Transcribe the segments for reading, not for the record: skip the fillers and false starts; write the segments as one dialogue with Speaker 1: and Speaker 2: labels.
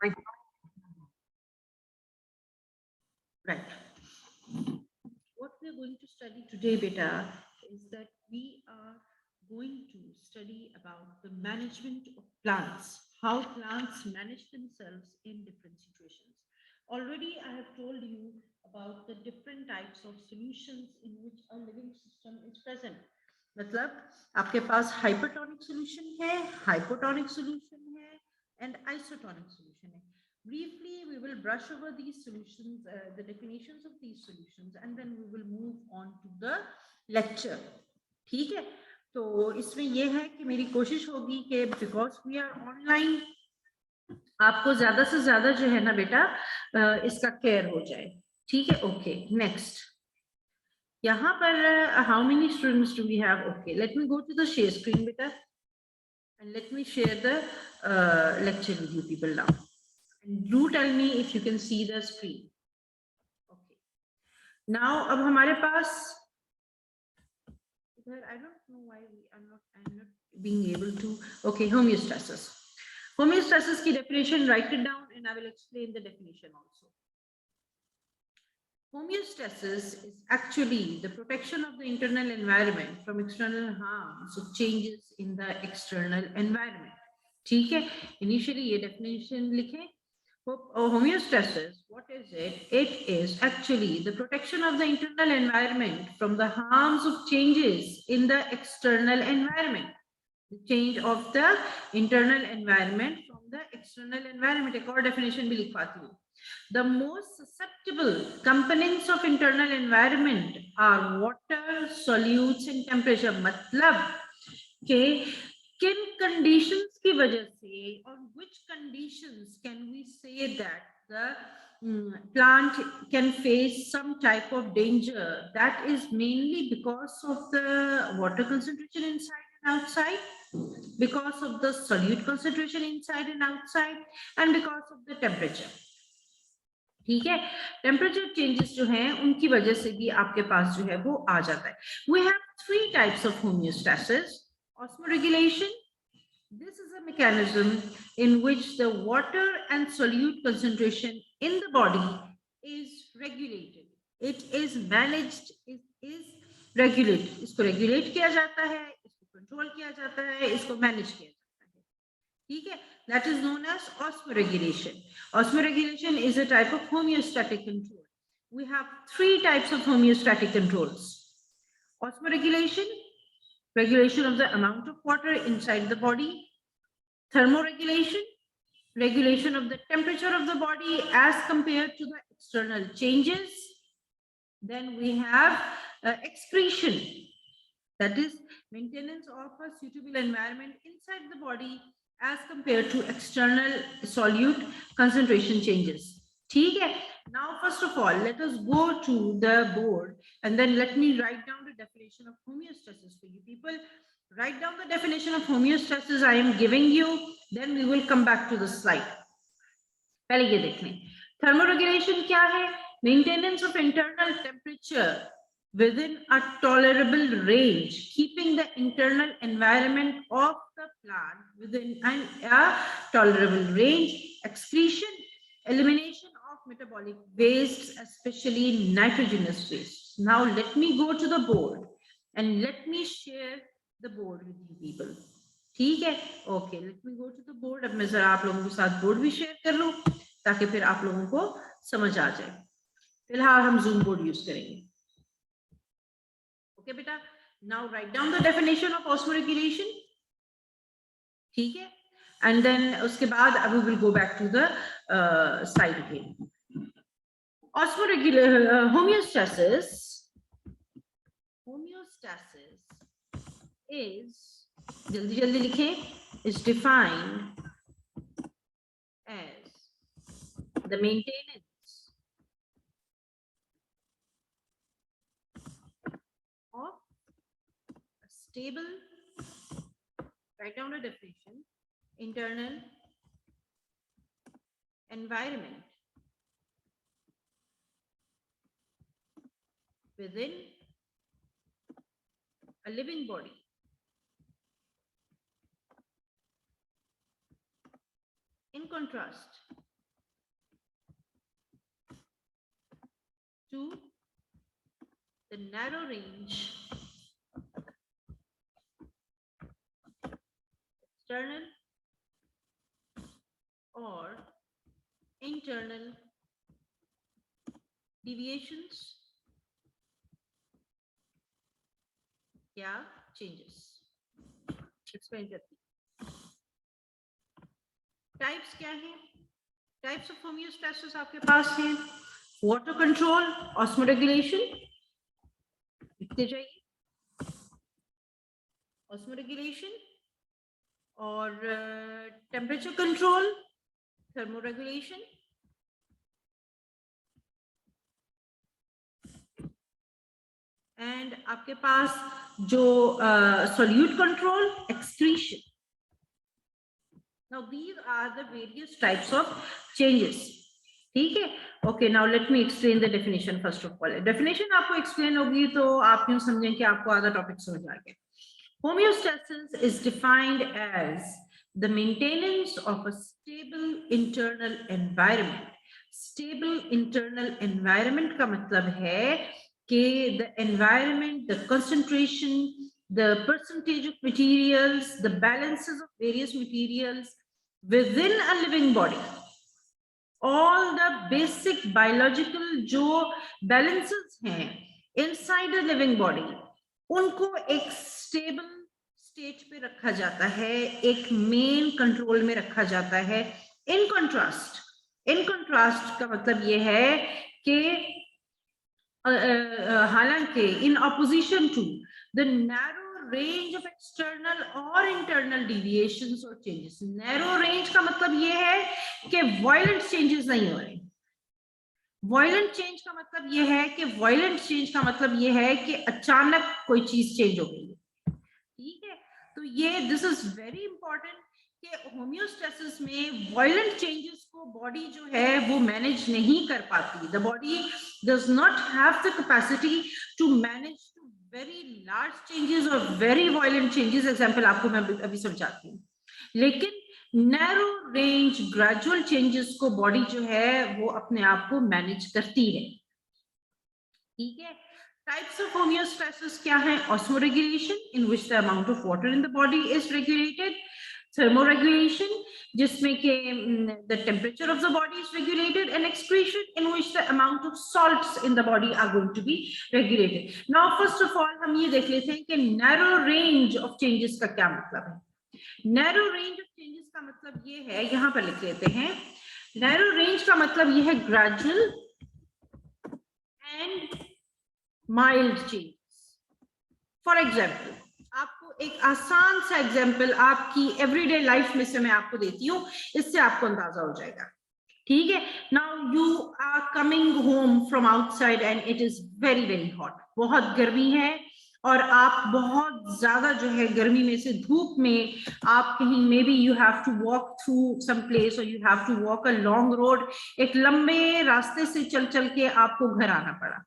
Speaker 1: Right. Right. What we are going to study today, beta, is that we are going to study about the management of plants, how plants manage themselves in different situations. Already, I have told you about the different types of solutions in which a living system is present. मतलब आपके पास hypertonic solution है, hypotonic solution है, and isotonic solution है. Briefly, we will brush over these solutions, the definitions of these solutions, and then we will move on to the lecture. ठीक है, तो इसमें यह है कि मेरी कोशिश होगी कि because we are online, आपको ज्यादा से ज्यादा जो है ना बेटा इसका केयर हो जाए. ठीक है, ओके, नेक्स्ट. यहाँ पर how many students do we have? Okay, let me go to the share screen बेटा, and let me share the lecture with you people now. And do tell me if you can see the screen. Okay. Now, अब हमारे पास I don't know why I'm not being able to. Okay, homeostasis. Homeostasis की definition, write it down, and I will explain the definition also. Homeostasis is actually the protection of the internal environment from external harms or changes in the external environment. ठीक है, initially ये definition लिखें. Homeostasis, what is it? It is actually the protection of the internal environment from the harms of changes in the external environment. The change of the internal environment from the external environment. एक और definition भी लिखवाती हूँ. The most susceptible components of internal environment are water, solutes, and temperature. मतलब कि किन conditions की वजह से, or which conditions can we say that the plant can face some type of danger? That is mainly because of the water concentration inside and outside, because of the solute concentration inside and outside, and because of the temperature. ठीक है, temperature changes जो हैं उनकी वजह से भी आपके पास जो है वो आ जाता है. We have three types of homeostasis. Osmoregulation. This is a mechanism in which the water and solute concentration in the body is regulated. It is managed. It is regulated. इसको regulate किया जाता है, इसको control किया जाता है, इसको manage किया जाता है. ठीक है, that is known as osmoregulation. Osmoregulation is a type of homeostatic control. We have three types of homeostatic controls. Osmoregulation, regulation of the amount of water inside the body. Thermoregulation, regulation of the temperature of the body as compared to the external changes. Then we have excretion, that is maintenance of a suitable environment inside the body as compared to external solute concentration changes. ठीक है, now first of all let us go to the board and then let me write down the definition of homeostasis for you people. Write down the definition of homeostasis I am giving you, then we will come back to the slide. पहले ये देख लें. Thermoregulation क्या है? Maintenance of internal temperature within a tolerable range, keeping the internal environment of the plant within a tolerable range. Excretion, elimination of metabolic wastes, especially nitrogenous wastes. Now let me go to the board and let me share the board with you people. ठीक है, okay, let me go to the board. अब मैं जरा आप लोगों के साथ board भी शेयर कर लूं ताकि फिर आप लोगों को समझ आ जाए. फिलहाल हम जूम बोर्ड यूज करेंगे. Okay, beta. Now write down the definition of osmoregulation. ठीक है, and then उसके बाद we will go back to the slide again. Homeostasis. Homeostasis is, जल्दी जल्दी लिखें, is defined as the maintenance of a stable, write down a definition, internal environment within a living body. In contrast, to the narrow range external or internal deviations या changes. Explain करती types क्या है? Types of homeostasis आपके पास हैं water control, osmoregulation, लिखते जाइए osmoregulation और temperature control, thermoregulation, and आपके पास जो solute control, excretion. Now these are the various types of changes. ठीक है? Okay, now let me explain the definition first of all. Definition आपको explain होगी तो आप यूं समझें कि आपको आधा टॉपिक समझ आ गया. Homeostasis is defined as the maintenance of a stable internal environment. Stable internal environment का मतलब है कि the environment, the concentration, the percentage of materials, the balances of various materials within a living body, all the basic biological जो balances हैं inside a living body, उनको एक stable state पे रखा जाता है, एक main control में रखा जाता है. In contrast का मतलब ये है कि हालांकि in opposition to the narrow range of external or internal deviations or changes. Narrow range का मतलब ये है कि violent changes नहीं हो रहे. Violent change का मतलब ये है कि violent change का मतलब ये है कि अचानक कोई चीज change हो गई है. ठीक है? तो ये this is very important कि होमियोस्टेसिस में violent changes को बॉडी जो है वो मैनेज नहीं कर पाती. The body does not have the capacity to manage very large changes or very violent changes. Example आपको मैं अभी समझाती हूँ. लेकिन narrow range gradual changes को बॉडी जो है वो अपने आप को मैनेज करती है. ठीक है? Types of homeostasis क्या है? Osmoregulation, in which the amount of water in the body is regulated. Thermoregulation, जिसमें के the temperature of the body is regulated, and excretion, in which the amount of salts in the body are going to be regulated. Now, first of all, हम ये देख लेते हैं कि narrow range of changes का क्या मतलब है. Narrow range of changes का मतलब ये है, यहाँ पर लिख लेते हैं. Narrow range का मतलब ये है gradual and mild changes. For example, आपको एक आसान सा एग्जाम्पल आपकी एवरीडे लाइफ में से मैं आपको देती हूँ, इससे आपको अंदाजा हो जाएगा. ठीक है? Now you are coming home from outside and it is very very hot. बहुत गर्मी है और आप बहुत ज्यादा जो है गर्मी में से धूप में आप कहीं may be you have to walk through some place और you have to walk a long road. एक लंबे रास्ते से चल चल के आपको घर आना पड़ा.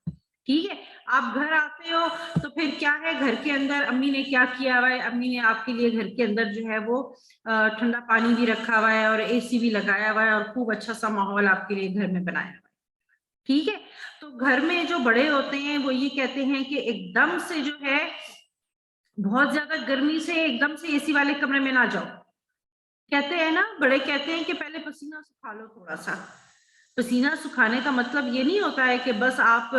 Speaker 1: ठीक है? आप घर आते हो तो फिर क्या है, घर के अंदर अम्मी ने क्या किया हुआ है, अम्मी ने आपके लिए घर के अंदर जो है वो ठंडा पानी भी रखा हुआ है और एसी भी लगाया हुआ है और खूब अच्छा सा माहौल आपके लिए घर में बनाया हुआ है. ठीक है? तो घर में जो बड़े होते हैं वो ये कहते हैं कि एकदम से जो है बहुत ज्यादा गर्मी से एकदम से एसी वाले कमरे में ना जाओ. कहते हैं ना, बड़े कहते हैं कि पहले पसीना सुखा लो थोड़ा सा. पसीना सुखाने का मतलब ये नहीं होता है कि बस आप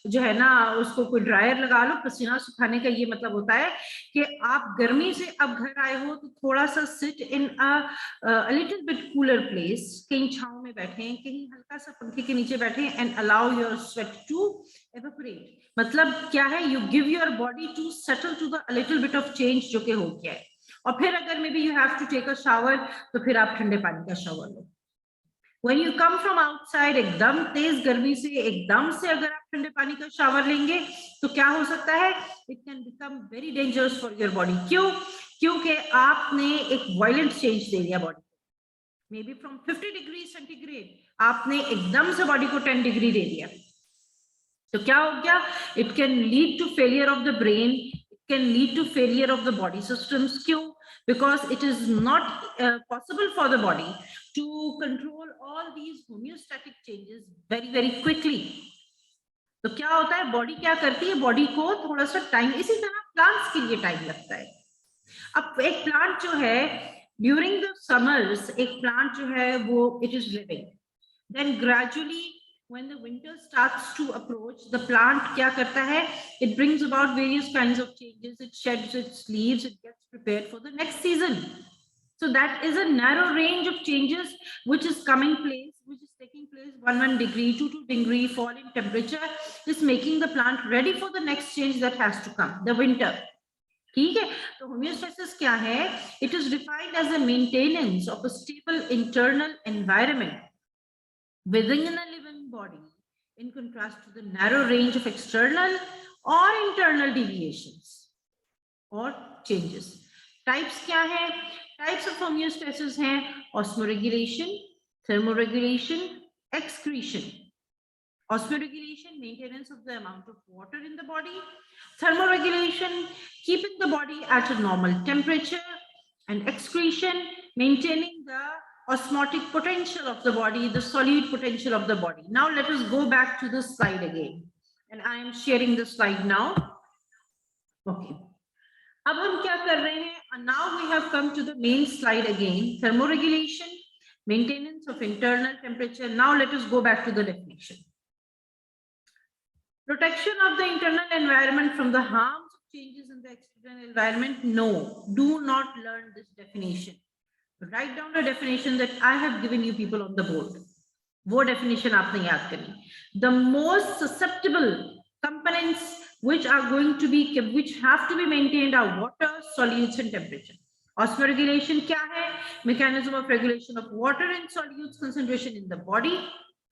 Speaker 1: जो है ना उसको कोई ड्रायर लगा लो. पसीना सुखाने का ये मतलब होता है कि आप गर्मी से अब घर आए हो तो थोड़ा सा sit in a little bit cooler place, कहीं छांव में बैठे, कहीं हल्का सा पंखे के नीचे बैठे and allow your sweat to evaporate. मतलब क्या है, you give your body to settle to the little bit of change जो कि हो गया है. और फिर अगर may B you have to take a shower तो फिर आप ठंडे पानी का शावर लो. When you come from outside, एकदम तेज गर्मी से एकदम से अगर आप ठंडे पानी का शावर लेंगे तो क्या हो सकता है, it can become very dangerous for your body. क्यों? क्योंकि आपने एक violent change दे दिया body. May be from 50 degree centigrade आपने एकदम से बॉडी को 10 डिग्री दे दिया. तो क्या हो गया, it can lead to failure of the brain, it can lead to failure of the body systems. क्यों? Because it is not possible for the body to control all these homeostatic changes very very quickly. तो क्या होता है, body क्या करती है, body को थोड़ा सा टाइम, इसी तरह प्लांट्स के लिए टाइम लगता है। अब एक प्लांट जो है ड्यूरिंग द समर्स, एक प्लांट जो है वो it is living, then gradually when the winter starts to approach, the plant kya karta hai, it brings about various kinds of changes, it sheds its leaves, it gets prepared for the next season. So that is a narrow range of changes which is taking place 1 degree, 2 degree fall in temperature is making the plant ready for the next change that has to come, the winter. ठीक है, तो homeostasis क्या है, it is defined as the maintenance of a stable internal environment within a living body, in contrast to the narrow range of external or internal deviations or changes. Types क्या है, types of homeostasis हैं osmoregulation, thermoregulation, excretion. Osmoregulation, maintenance of the amount of water in the body. Thermoregulation, keeping the body at a normal temperature. And excretion, maintaining the osmotic potential of the body, the solute potential of the body. Now let us go back to the slide again. And I am sharing the slide now. Okay. अब हम क्या कर रहे हैं? And now we have come to the main slide again. Thermoregulation, maintenance of internal temperature. Now let us go back to the definition. Protection of the internal environment from the harms of changes in the external environment. No, do not learn this definition. Write down the definition that I have given you people on the board. वो definition आपने याद करनी. The most susceptible components which are going to be, which have to be maintained are water, solutes and temperature. Osmoregulation क्या है? Mechanism of regulation of water and solutes concentration in the body.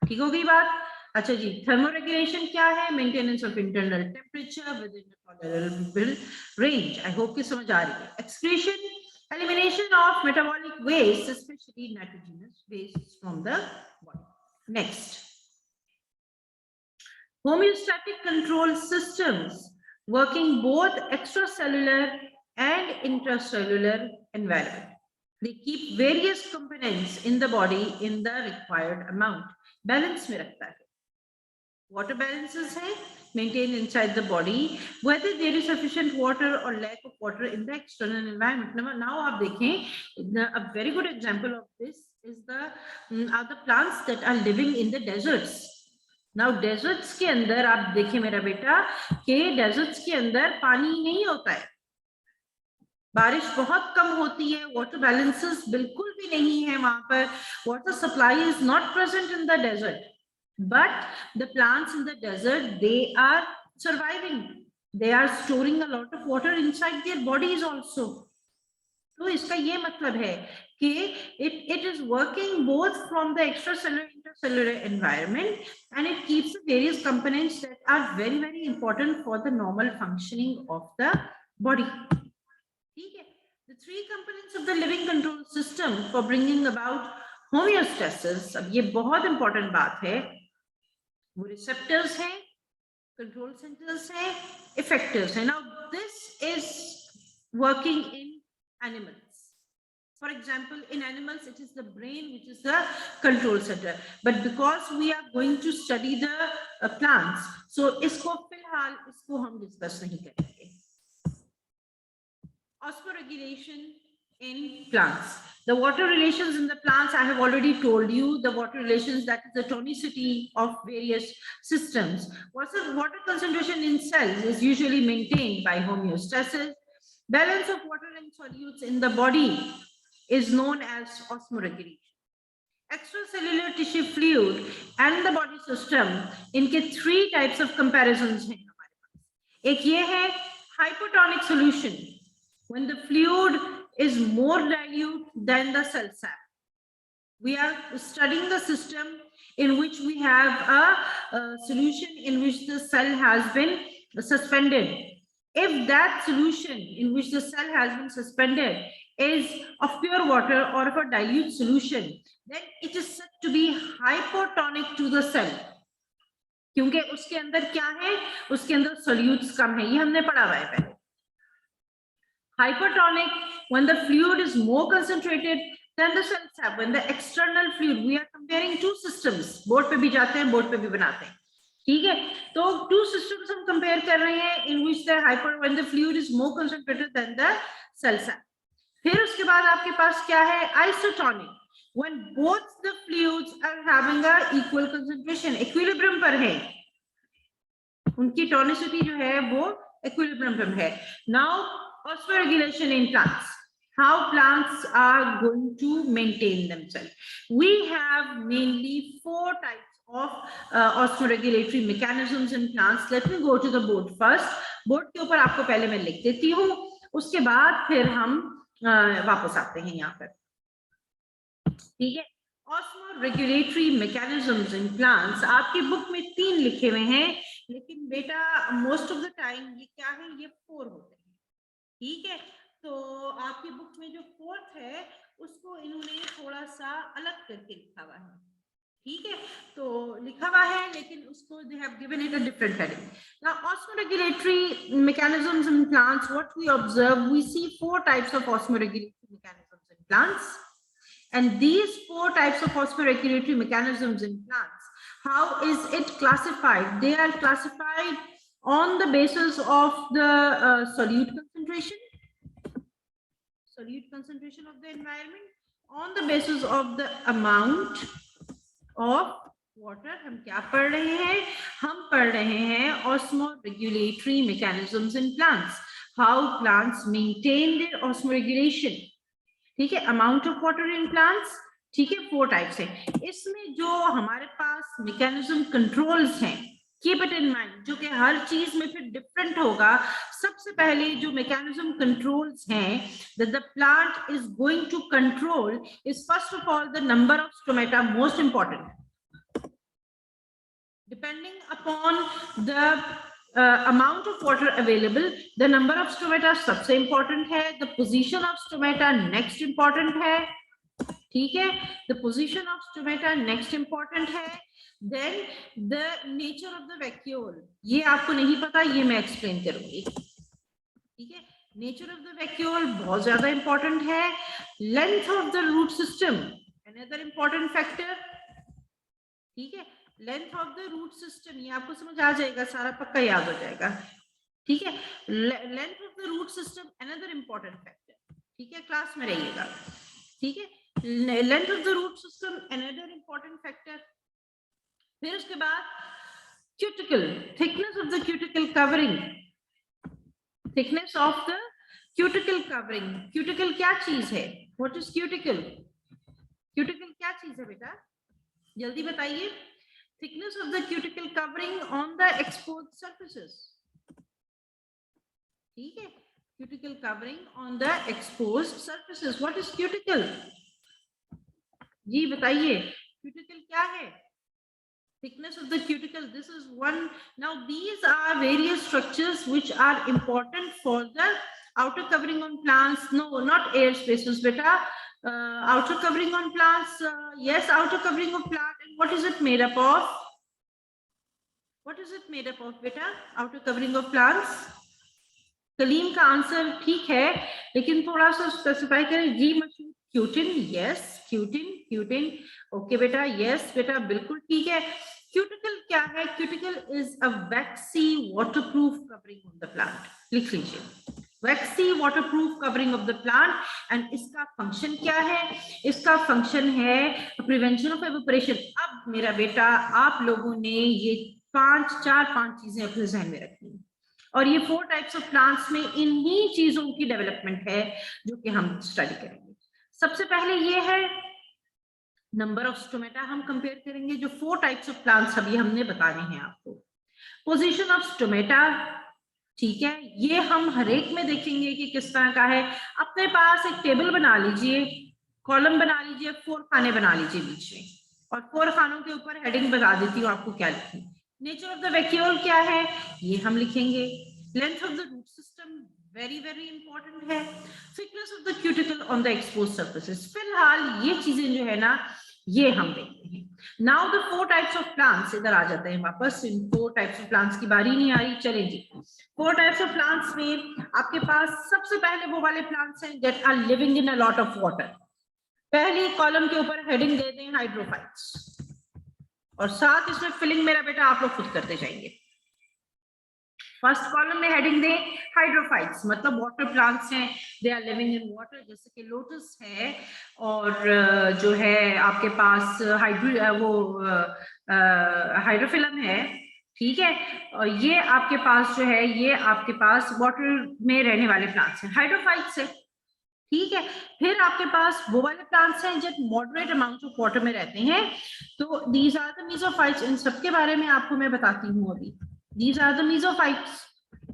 Speaker 1: ठीक हो गई बात? अच्छा जी, thermoregulation क्या है? Maintenance of internal temperature within a tolerable range. I hope कि समझ आ रही है. Excretion, elimination of metabolic waste, especially nitrogenous waste from the body. Next, homeostatic control systems working both extracellular and intracellular environment. They keep various components in the body in the required amount. Balance में रखता है. Water balances है, maintained inside the body, whether there is sufficient water or lack of water in the external environment. Now आप देखें, a very good example of this is are the plants that are living in the deserts. Now deserts के अंदर आप देखें मेरा बेटा कि deserts के अंदर पानी नहीं होता है, बारिश बहुत कम होती है, water balances बिल्कुल भी नहीं है वहां पर, water supply is not present in the desert. But the plants in the desert, they are surviving. They are storing a lot of water inside their bodies also. तो इसका ये मतलब है कि it is working both from the extracellular intercellular environment and it keeps the various components that are very very important for the normal functioning of the body. ठीक है? The three components of the living control system for bringing about homeostasis. अब ये बहुत important बात है. वो receptors हैं, control centers हैं, effectors हैं. Now this is working in animals. For example, in animals it is the brain which is the control center. But because we are going to study the plants, so इसको फिलहाल इसको हम discuss नहीं करेंगे. Osmoregulation in plants. The water relations in the plants, I have already told you, the water relations, that is the tonicity of various systems. Water concentration in cells is usually maintained by homeostasis. Balance of water and solutes in the body is known as osmoregulation. Extracellular tissue fluid and the body system, इनके three types of comparisons हैं हमारे पास. एक ये है hypotonic solution, when the fluid is more dilute than the cell sap. We are studying the system in which we have a solution in which the cell has been suspended. If that solution in which the cell has been suspended is of pure water or of a dilute solution, then it is said to be hypotonic to the cell. क्योंकि उसके अंदर क्या है, उसके अंदर solutes कम है, ये हमने पढ़ा हुआ है पहले. Hypertonic, when the fluid is more concentrated than the cell sap, when the external fluid, we are comparing two systems, board पे भी जाते हैं, board पे भी बनाते हैं. ठीक है, तो टू सिस्टम्स हम कंपेयर कर रहे हैं in which the hyper when the fluid is more concentrated than the cell size. फिर उसके बाद आपके पास क्या है, isotonic, when both the fluids are having a equal concentration, equilibrium पर है, उनकी टोनिसिटी जो है वो इक्विलिब्रियम पर है। Now osmoregulation in plants, how plants are going to maintain themselves. We have mainly 4 types of osmoregulatory mechanisms in plants. Let me go to the board first. Board के ऊपर आपको पहले मैं लिख देती हूँ, उसके बाद फिर हम वापस आते हैं यहाँ पर, ठीक है। Osmoregulatory mechanisms in plants आपकी बुक में 3 लिखे हुए हैं, लेकिन बेटा मोस्ट ऑफ द टाइम ये क्या है, ये 4 होते हैं, ठीक है। तो आपकी बुक में जो 4th है उसको इन्होंने थोड़ा सा अलग करके लिखा हुआ है, ठीक है। तो लिखा हुआ है लेकिन उसको they have given it a different heading. Now osmoregulatory mechanisms in plants, what we observe, we see 4 types of osmoregulatory mechanisms in plants, and these 4 types of osmoregulatory mechanisms in plants, how is it classified? They are classified on the basis of the solute concentration of the environment, on the basis of the amount of water. हम क्या पढ़ रहे हैं, हम पढ़ रहे हैं osmoregulatory mechanisms in plants, how plants maintain their osmoregulation, ठीक है। Amount of water in plants, ठीक है, 4 टाइप्स है। इसमें जो हमारे पास मैकेनिज्म कंट्रोल्स हैं, कीप इट इन माइंड, जो कि हर चीज में फिर डिफरेंट होगा। सबसे पहले जो मैकेनिज्म कंट्रोल्स हैं that the plant is going to control is first of all the number of stomata, most important, depending upon the amount of water available, the number of stomata सबसे important है, the position of stomata next important है, ठीक है, the position of stomata next important है, then the nature of the vacuole, ये आपको नहीं पता, ये मैं explain करूंगी, ठीक है। nature of the vacuole बहुत ज्यादा important है, length of the root system another important factor, ठीक है। Length of the root system, ये आपको समझ आ जाएगा, सारा पक्का याद हो जाएगा, ठीक है। Length of the root system another important factor, ठीक है, क्लास में रहिएगा, ठीक है। Length of the root system another important factor. फिर उसके बाद cuticle, thickness of the cuticle covering, thickness of the cuticle covering. Cuticle क्या चीज है, व्हाट इज क्यूटिकल, क्यूटिकल क्या चीज है बेटा, जल्दी बताइए। thickness of the cuticle covering on the exposed surfaces, ठीक है, cuticle covering on the exposed surfaces. What is cuticle, जी बताइए, cuticle क्या है, thickness of the cuticle, this is one. Now these are various structures which are important for the outer covering on plants. No, not air spaces beta, outer covering on plants, yes, outer covering of plant. And what is it made up of, what is it made up of beta, outer covering of plants? Kaleem का answer ठीक है, लेकिन थोड़ा सा specify करें जी मशहूर, cutin, yes cutin, cutin, okay बेटा, यस बेटा बिल्कुल ठीक है। क्यूटिकल क्या है, cuticle is a waxy waterproof covering of the plant, लिख लीजिए, waxy waterproof covering of the plant. And इसका फंक्शन क्या है, इसका फंक्शन है प्रिवेंशन ऑफ एवेपोरेशन। अब मेरा बेटा आप लोगों ने ये 4-5 चीजें अपने जहन में रखनी है, और ये 4 टाइप्स ऑफ प्लांट्स में इन्हीं चीजों की डेवलपमेंट है जो कि हम स्टडी करेंगे। सबसे पहले ये है नंबर ऑफ स्टोमेटा, हम कंपेयर करेंगे जो 4 टाइप्स ऑफ प्लांट्स अभी हमने बताने हैं आपको। पोजीशन ऑफ स्टोमेटा, ठीक है, ये हम हर एक में देखेंगे कि किस तरह का है। अपने पास एक टेबल बना लीजिए, कॉलम बना लीजिए, 4 खाने बना लीजिए बीच में, और 4 खानों के ऊपर हेडिंग बता देती हूँ आपको क्या लिखनी। नेचर ऑफ द वैक्यूल क्या है, ये हम लिखेंगे। Length of the root system very very important है। Thickness of the cuticle on the exposed surfaces, फिलहाल ये चीजें जो है ना ये हम देखते हैं। Now the 4 types of plants, इधर आ जाते हैं वापस, इन 4 टाइप्स ऑफ प्लांट्स की बारी नहीं आ रही, चलें जी। 4 टाइप्स ऑफ प्लांट्स में आपके पास सबसे पहले वो वाले प्लांट्स हैं that are living in a lot of water. पहली कॉलम के ऊपर हेडिंग दे दें हाइड्रोफाइट्स, और साथ इसमें फिलिंग मेरा बेटा आप लोग खुद करते जाएंगे। फर्स्ट कॉलम में हेडिंग दें हाइड्रोफाइट्स, मतलब वाटर प्लांट्स हैं, they are living in water, जैसे कि लोटस है और जो है आपके पास हाइड्रोफिलम है, ठीक है, और ये आपके पास जो है ये आपके पास वाटर में रहने वाले प्लांट्स हैं, हाइड्रोफाइट्स है, ठीक है। फिर आपके पास वो वाले प्लांट्स हैं जो मॉडरेट अमाउंट ऑफ वाटर में रहते हैं, तो दीज आर द मीसोफाइट्स, इन सब के बारे में आपको मैं बताती हूँ अभी। दीज आर द मीसोफाइट्स,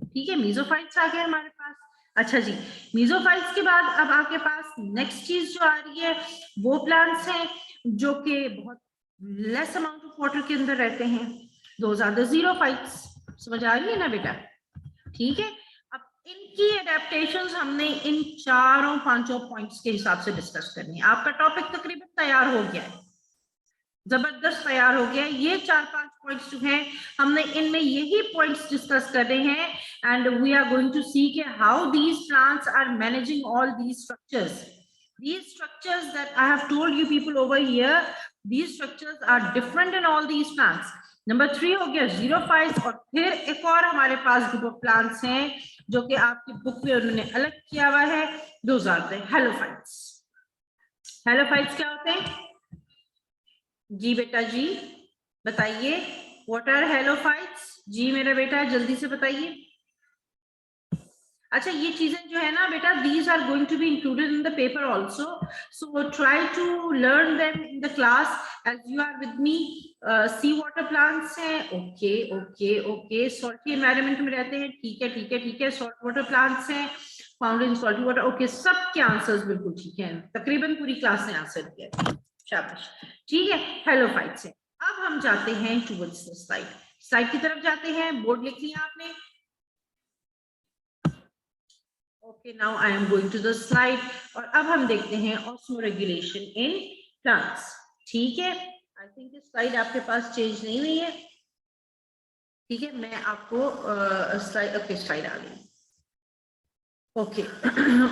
Speaker 1: ठीक है, मीसोफाइट्स आ गए हमारे पास। अच्छा जी, मीसोफाइट्स के बाद अब आपके पास नेक्स्ट चीज जो आ रही है वो प्लांट्स हैं जो कि बहुत लेस अमाउंट ऑफ वाटर के अंदर रहते हैं, दोज आर द ज़ीरोफाइट्स। समझ आ रही है ना बेटा, ठीक है। अब इनकी एडेप्टेशंस हमने इन चारों पांचों पॉइंट्स के हिसाब से डिस्कस करनी है। आपका टॉपिक तकरीबन तैयार हो गया है, जबरदस्त तैयार हो गया है। ये 4-5 पॉइंट्स जो हैं हमने इनमें यही पॉइंट्स डिस्कस कर रहे हैं and we are going to see के how these plants are managing all these structures. These structures that I have told you people over here, these structures are different in all these plants. Number 3 हो गया ज़ीरोफाइट्स, और फिर एक और हमारे पास group of plants हैं जो कि आपकी बुक में उन्होंने अलग किया हुआ है, those are the halophytes. Halophytes क्या होते हैं जी बेटा जी, बताइए, व्हाट आर हेलोफाइट्स जी मेरा बेटा, जल्दी से बताइए। अच्छा, ये चीजें जो है ना बेटा, these are going to be included in the paper also, so try to learn them in the class as you are with me. Sea water plants हैं, okay okay okay, salty environment में रहते हैं, ठीक है ठीक है ठीक है, salt water plants हैं, found in salty water, okay, सबके आंसर्स बिल्कुल ठीक है, तकरीबन पूरी क्लास ने आंसर किया, शाबाश, ठीक है। हेलोफाइट्स हैं। अब हम जाते हैं टुवर्ड्स द स्लाइड की तरफ जाते हैं, बोर्ड लिख लिया आपने, okay, now I am going to the slide, और अब हम देखते हैं ऑस्मोरेगुलेशन इन प्लांट्स, ठीक है। आई थिंक ये स्लाइड आपके पास चेंज नहीं हुई है, ठीक है, मैं आपको स्लाइड, ओके स्लाइड आ गई, okay.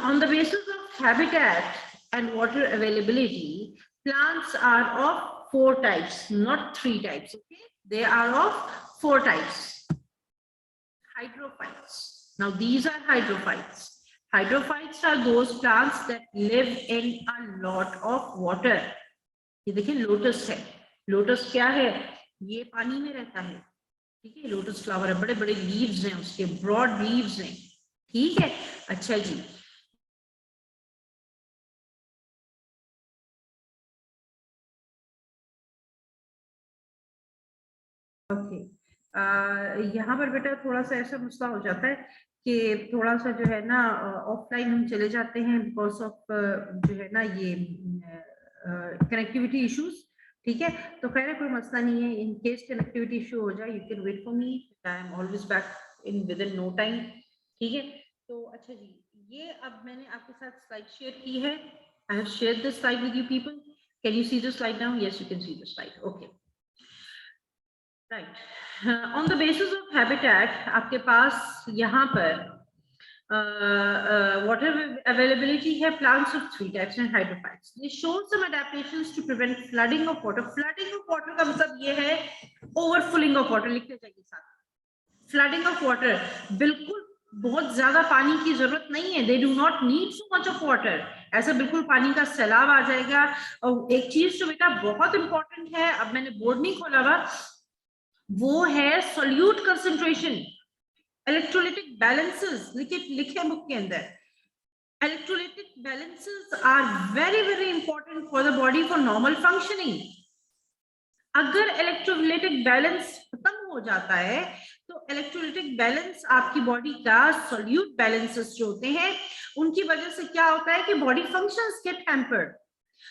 Speaker 1: On the basis of habitat and water availability, plants are of 4 types, not 3 types, okay, they are of 4 types. Hydrophytes, now these are hydrophytes. Hydrophytes are those plants that live in a lot of water. ये देखिए lotus है, lotus क्या है, ये पानी में रहता है, ठीक है, लोटस फ्लावर है, बड़े बड़े लीव्स हैं उसके, ब्रॉड लीव्स हैं, ठीक है। अच्छा जी, ओके, यहाँ पर बेटा थोड़ा सा ऐसा मसला हो जाता है कि थोड़ा सा जो है ना ऑफलाइन हम चले जाते हैं बिकॉज ऑफ जो है ना ये कनेक्टिविटी इश्यूज, ठीक है, तो खैर है, कोई मसला नहीं है, इन केस कनेक्टिविटी इशू हो जाए you can wait for me, I am always back in within no time, ठीक है। तो अच्छा जी, ये अब मैंने आपके साथ स्लाइड शेयर की है, I have shared the slide with you people, can you see the slide now? Yes you can see the slide, okay, right. On the basis of habitat आपके पास यहाँ पर water availability है, plants of 3 types and hydrophytes. They show some adaptations to prevent flooding of water. Flooding of water का मतलब ये है overflowing of water, लिखते जाइए साथ, flooding of water, बिल्कुल बहुत ज्यादा पानी की जरूरत नहीं है, they do not need so much of water, ऐसा बिल्कुल पानी का सैलाब आ जाएगा। और एक चीज जो बेटा बहुत इंपॉर्टेंट है, अब मैंने बोर्ड नहीं खोला हुआ, वो है सोल्यूट कंसंट्रेशन, इलेक्ट्रोलाइटिक बैलेंसेस, लिखे बुक के अंदर, electrolytic balances are very very important for the body for normal functioning. अगर इलेक्ट्रोलाइटिक बैलेंस खत्म हो जाता है तो इलेक्ट्रोलाइटिक बैलेंस आपकी बॉडी का सोल्यूट बैलेंसेस जो होते हैं उनकी वजह से क्या होता है कि body functions get hampered,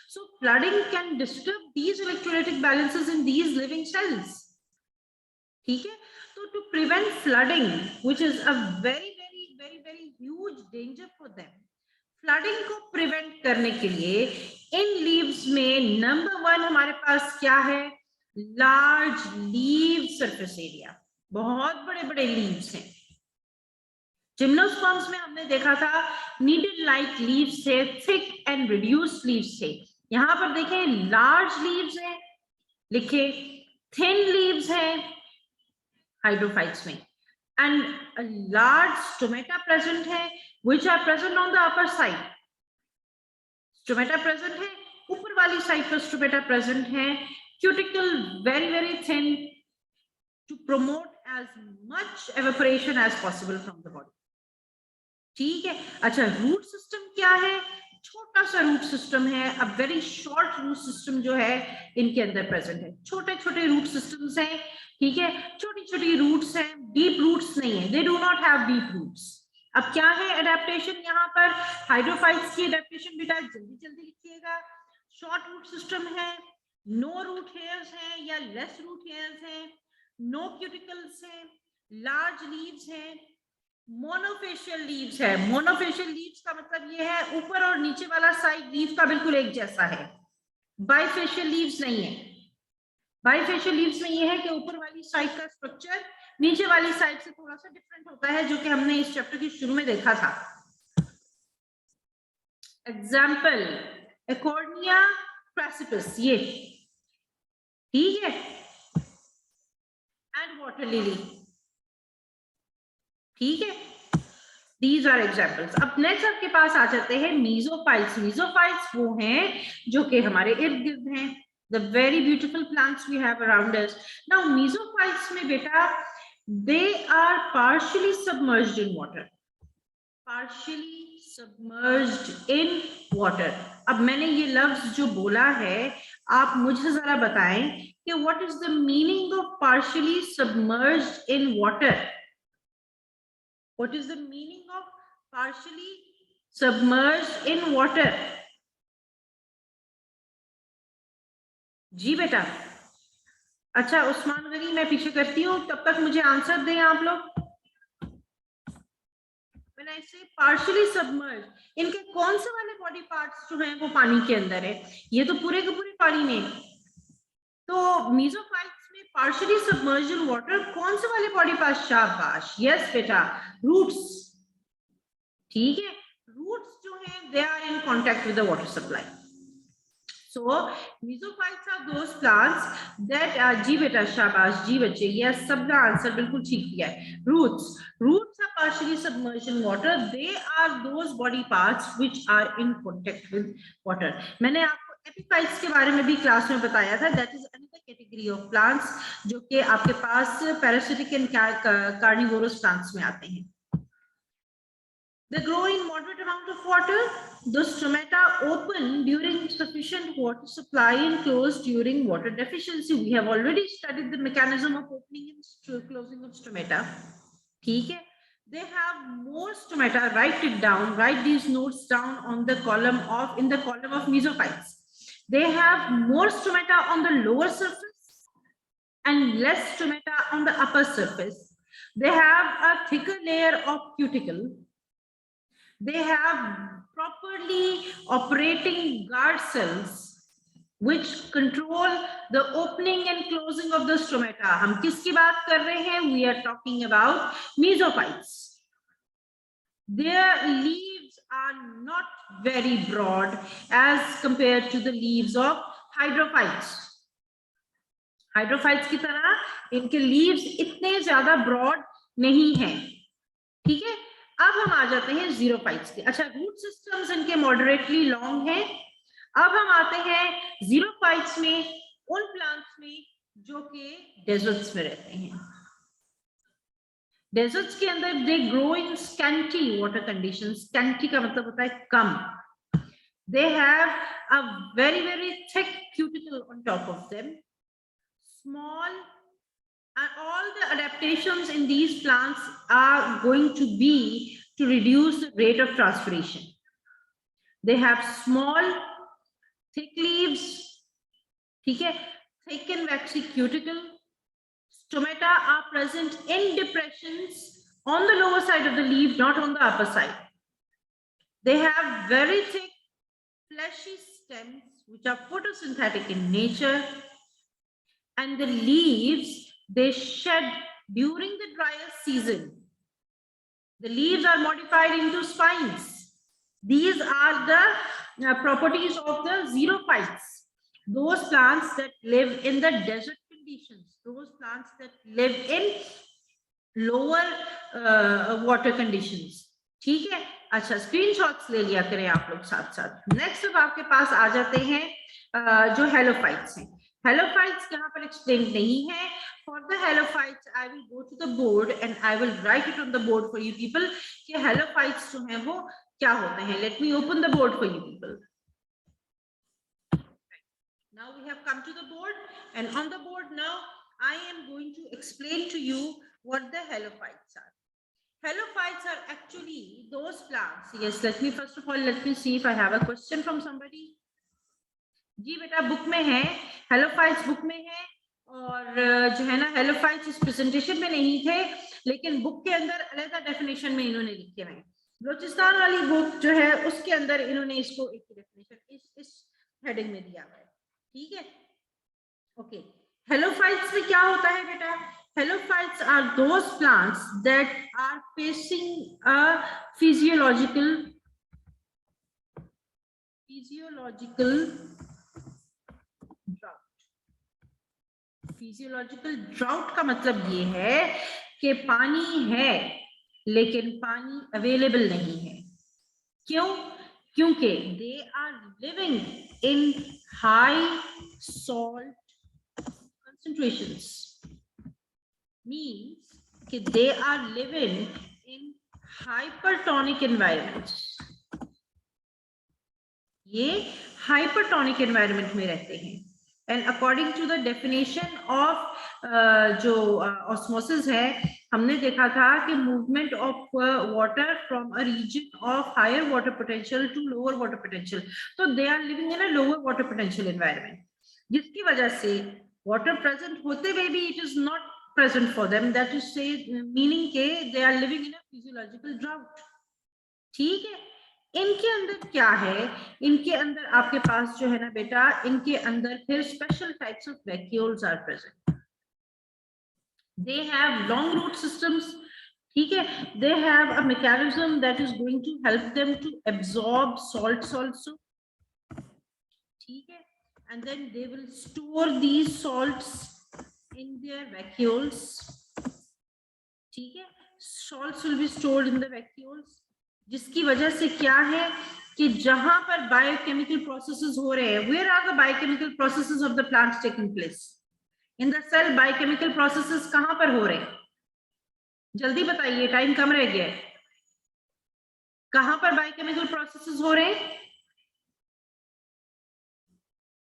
Speaker 1: so flooding can disturb these electrolytic balances in these living cells, ठीक है। So to prevent flooding, which is a very huge danger for them, flooding को prevent करने के लिए इन leaves में नंबर 1 हमारे पास क्या है, large leaf surface area, बहुत बड़े बड़े leaves हैं। जिम्नोस्पर्म्स में हमने देखा था needle like leaves थे, thick and reduced leaves थे, यहाँ पर देखें large leaves हैं, लिखे थिन लीव्स हैं हाइड्रोफाइट्स में, and a large stomata present है which are present on the upper side. Stomata present है, ऊपर वाली साइड पर स्टोमेटा प्रेजेंट है, cuticle very very thin to promote as much evaporation as possible from the body. ठीक है, अच्छा root system क्या है? छोटा सा रूट सिस्टम है, a very short root system जो है इनके अंदर प्रेजेंट है। छोटे छोटे रूट सिस्टम्स हैं, ठीक है, छोटी छोटी रूट्स हैं, डीप रूट्स नहीं है, they do not have deep roots. अब क्या है एडेप्टेशन यहाँ पर? हाइड्रोफाइट्स की एडेप्टेशन बेटा जल्दी जल्दी लिखिएगा। शॉर्ट रूट सिस्टम है, नो रूट हेयर्स हैं या लेस रूट हेयर्स हैं, नो क्यूटिकल्स हैं, लार्ज लीव्स हैं, मोनोफेशियल लीव्स है। मोनोफेशियल लीव्स का मतलब ये है ऊपर और नीचे वाला साइड लीव का बिल्कुल एक जैसा है। बाइफेशियल लीव्स नहीं है। बाइफेशियल लीव्स में ये है कि ऊपर वाली साइड का स्ट्रक्चर नीचे वाली साइड से थोड़ा सा डिफरेंट होता है, जो कि हमने इस चैप्टर के शुरू में देखा था। एग्जाम्पल एकोर्निया क्रेसिपिस, ये ठीक है, एंड वाटर लिली, ठीक है, These are examples. अब नेक्स्ट आपके पास आ जाते हैं मीजोफाइट्स। मीजोफाइट्स वो हैं जो कि हमारे इर्द गिर्द हैं, the very beautiful plants we have around us. Now mesophylls में बेटा they are partially submerged in water. Partially submerged in water. अब मैंने ये लफ्ज जो बोला है आप मुझे जरा बताएं कि what is the meaning of partially submerged in water? What is the meaning of partially submerged in water? जी बेटा, अच्छा उस्मान गनी मैं पीछे करती हूँ, तब तक मुझे आंसर दें आप लोग। When I say partially submerged, इनके कौन से वाले बॉडी पार्ट्स जो हैं वो पानी के अंदर है? ये तो पूरे के पूरे पानी में। तो मीजोफाइट्स में partially submerged in water कौन से वाले बॉडी पार्ट्स? शाबाश, यस बेटा, रूट्स, ठीक है, रूट्स जो हैं they are in contact with the water supply. So mesophytes are those plants that are, जी बेटा शाबाश, जी बच्चे, यस सबका आंसर बिल्कुल ठीक दिया है। Roots are partially submerged in water. They are those body parts which are in contact with water. मैंने आपको एपिफाइट्स के बारे में भी क्लास में बताया था। That is another category of plants जो कि आपके पास parasitic and carnivorous plants में आते हैं। They grow in moderate amount of water. The stomata open during sufficient water supply and close during water deficiency. We have already studied the mechanism of opening and closing of stomata. ठीक है? They have more stomata. Write it down. Write these notes down on the column of mesophytes. They have more stomata on the lower surface and less stomata on the upper surface. They have a thicker layer of cuticle. They have properly operating guard cells which control the opening and closing of the stomata. हम किसकी बात कर रहे हैं? We are talking about mesophytes. Their leaves are not very broad as compared to the leaves of hydrophytes. Hydrophytes की तरह इनके leaves इतने ज्यादा broad नहीं हैं, ठीक है? अब हम आ जाते हैं जीरोफाइट्स के। अच्छा, रूट सिस्टम्स इनके मॉडरेटली लॉन्ग हैं। अब हम आते हैं जीरोफाइट्स में, उन प्लांट्स में जो कि डेजर्ट्स में रहते हैं। डेजर्ट्स के अंदर they grow in scanty water conditions. Scanty का मतलब होता है कम। They have a very very thick cuticle on top of them, small, and all the adaptations in these plants are going to be to reduce the rate of transpiration. They have small, thick leaves, okay, thick and waxy cuticle. Stomata are present in depressions on the lower side of the leaf, not on the upper side. They have very thick, fleshy stems, which are photosynthetic in nature, and the leaves they shed during the driest season. The leaves are modified into spines. These are the properties of the xerophytes, those plants that live in the desert conditions, those plants that live in lower water conditions. ठीक है, अच्छा screenshots ले लिया करें आप लोग साथ साथ। नेक्स्ट अब आपके पास आ जाते हैं जो हेलोफाइट्स हैं। हेलोफाइट्स यहाँ पर एक्सप्लेन नहीं है। For the halophytes, I will go to the board and I will write it on the board for you people कि halophytes जो हैं वो क्या होते हैं। Let me open the board for you people. Now we have come to the board, and on the board now I am going to explain to you what the halophytes are. Halophytes are actually those plants. Yes, let me first of all let me see if I have a question from somebody. जी बेटा book में है, halophytes book में है, और जो है ना halophytes इस प्रेजेंटेशन में नहीं थे, लेकिन बुक के अंदर अलग डेफिनेशन में इन्होंने लिखे हुए हैं। बलोचिस्तान वाली बुक जो है उसके अंदर इन्होंने इसको एक डेफिनेशन इस हेडिंग में दिया हुआ है। ठीक है, ओके। हेलोफाइट्स में क्या होता है बेटा? Halophytes are those plants that are facing a physiological physiological drought का मतलब ये है कि पानी है लेकिन पानी अवेलेबल नहीं है। क्यों? क्योंकि they are living in high salt concentrations, means कि they are living in hypertonic environments. ये हाइपरटोनिक एनवायरनमेंट में रहते हैं। And according to the definition of जो ऑस्मोसिस है, हमने देखा था कि movement of water from a region of higher water potential to lower water potential, तो they are living in a lower water potential environment, जिसकी वजह से वाटर प्रेजेंट होते हुए भी it is not present for them, that is say meaning के they are living in a physiological drought. ठीक है, इनके अंदर क्या है? इनके अंदर आपके पास जो है ना बेटा, इनके अंदर फिर special types of vacuoles are present. They have long root systems. ठीक है, they have a mechanism that is going to help them to absorb salts also. ठीक है, and then they will store these salts in their vacuoles. ठीक है, salts will be stored in the vacuoles, जिसकी वजह से क्या है कि जहां पर बायोकेमिकल प्रोसेसेस हो रहे हैं, where are the biochemical processes of the plants taking place in the cell? Biochemical processes कहां पर हो रहे हैं? जल्दी बताइए, टाइम कम रह गया है। कहां पर बायोकेमिकल प्रोसेसेस हो रहे हैं?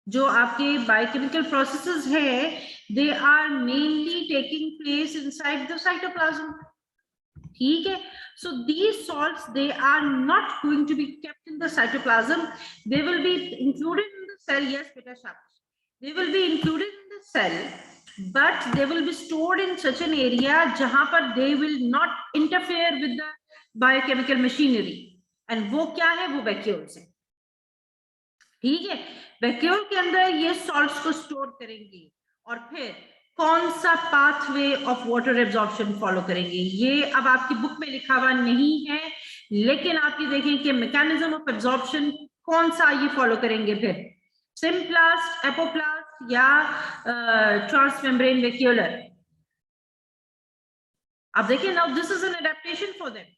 Speaker 1: जो आपके बायोकेमिकल प्रोसेसेस है, they are mainly taking place inside the cytoplasm. ठीक है, so these salts, they are not going to be kept in the cytoplasm, they will be included in the cell. Yes beta shabash, they will be included in the cell, but they will be stored in such an area jahan par they will not interfere with the biochemical machinery, and वो क्या है? वो vacuoles है। ठीक है, vacuole के अंदर ये सॉल्ट्स को स्टोर करेंगे और फिर कौन सा pathway of water absorption follow करेंगे? ये अब आपकी बुक में लिखा हुआ नहीं है, लेकिन आप ये देखें कि मैकेनिज्म ऑफ एब्जॉर्प्शन कौन सा ये फॉलो करेंगे फिर? सिम्प्लास्ट, एपोप्लास्ट या ट्रांसमेम्ब्रेन वैक्यूलर? अब देखिए, now this is an adaptation for them,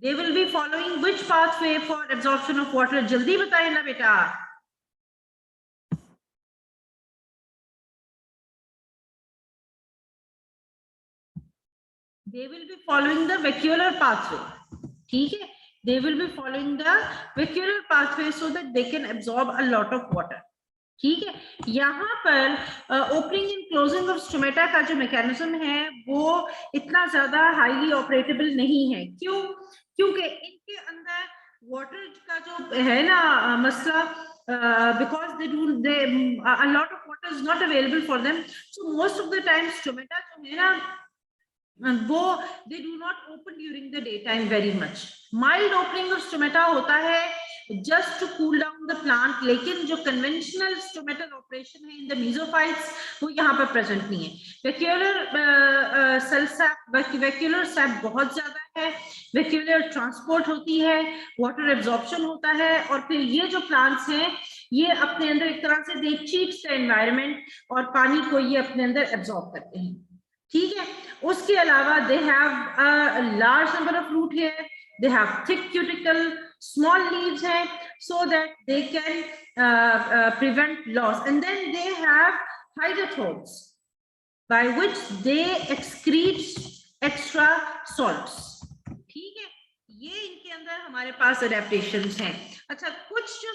Speaker 1: they will be following which pathway for absorption of water? जल्दी बताइए ना बेटा। They will be following the vacuolar pathway. ठीक है, they will be following the vacuolar pathway so that they can absorb a lot of water. ठीक है, यहाँ पर opening and closing of stomata का जो मैकेनिज्म है वो इतना ज्यादा हाईली ऑपरेटेबल नहीं है। क्यों? क्योंकि इनके अंदर वाटर का जो है ना मसला, because a lot of water is not available for them, so most of the time stomata जो है ना वो they do not open during the daytime very much. Mild opening of stomata होता है just to cool down the plant, लेकिन जो conventional stomatal operation है in the mesophytes वो यहाँ पर present नहीं है। Vacuolar cell sap, vacuolar sap बहुत ज्यादा है, vacuolar transport होती है, water absorption होता है, और फिर ये जो plants हैं ये अपने अंदर एक तरह से दे चीट्स द एनवायरनमेंट और पानी को ये अपने अंदर एब्जॉर्ब करते हैं, ठीक है। उसके अलावा they have a large number of root hair, they have thick cuticle, small leaves हैं, so that they can prevent loss, and then they have hydrophobes by which they excrete extra salts, ठीक है। ये इनके अंदर हमारे पास adaptations हैं।